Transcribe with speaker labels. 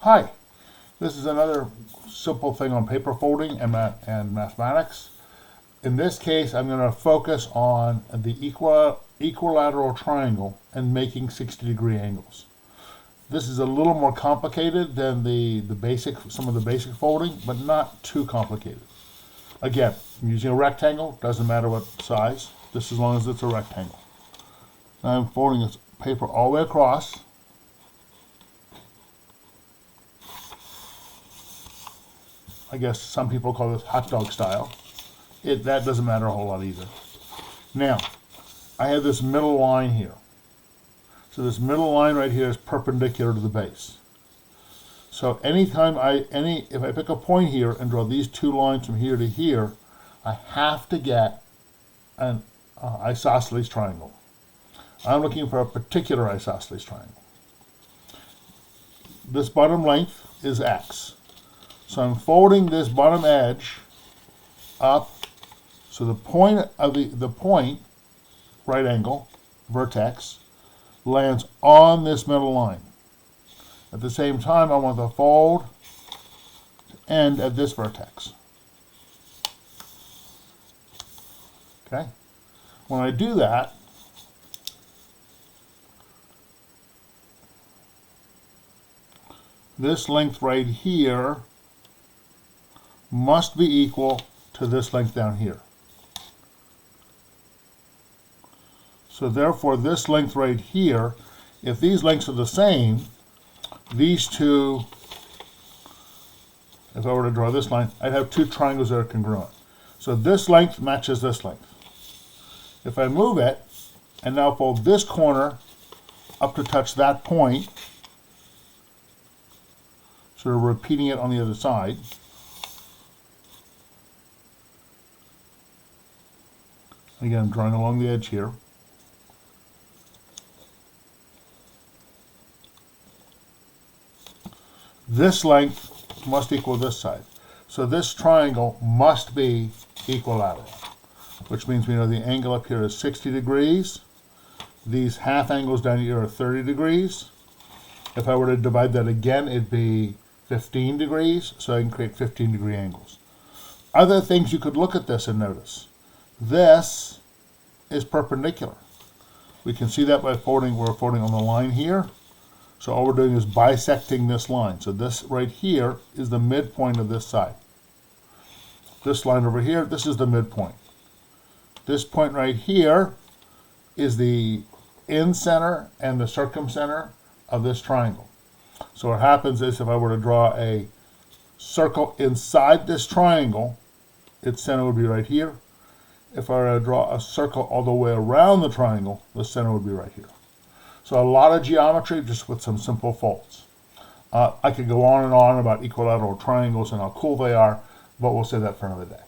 Speaker 1: Hi, this is another simple thing on paper folding and mathematics. In this case, I'm going to focus on the equilateral triangle and making 60-degree angles. This is a little more complicated than some of the basic folding, but not too complicated. Again, I'm using a rectangle, doesn't matter what size, just as long as it's a rectangle. Now I'm folding this paper all the way across. I guess some people call this hot dog style. That doesn't matter a whole lot either. Now, I have this middle line here. So this middle line right here is perpendicular to the base. So anytime if I pick a point here and draw these two lines from here to here, I have to get an isosceles triangle. I'm looking for a particular isosceles triangle. This bottom length is x. So I'm folding this bottom edge up, so the point of the point, right angle, vertex, lands on this middle line. At the same time, I want the fold to end at this vertex. Okay? When I do that, this length right here must be equal to this length down here. So therefore, this length right here, if these lengths are the same, these two, if I were to draw this line, I'd have two triangles that are congruent. So this length matches this length. If I move it, and now fold this corner up to touch that point, sort of repeating it on the other side, again, I'm drawing along the edge here. This length must equal this side. So this triangle must be equilateral, which means we know the angle up here is 60 degrees. These half angles down here are 30 degrees. If I were to divide that again, it'd be 15 degrees, so I can create 15-degree angles. Other things you could look at this and notice. This is perpendicular. We can see that by folding, we're folding on the line here. So all we're doing is bisecting this line. So this right here is the midpoint of this side. This line over here, this is the midpoint. This point right here is the incenter and the circumcenter of this triangle. So what happens is if I were to draw a circle inside this triangle, its center would be right here. If I were to draw a circle all the way around the triangle, the center would be right here. So a lot of geometry just with some simple folds. I could go on and on about equilateral triangles and how cool they are, but we'll save that for another day.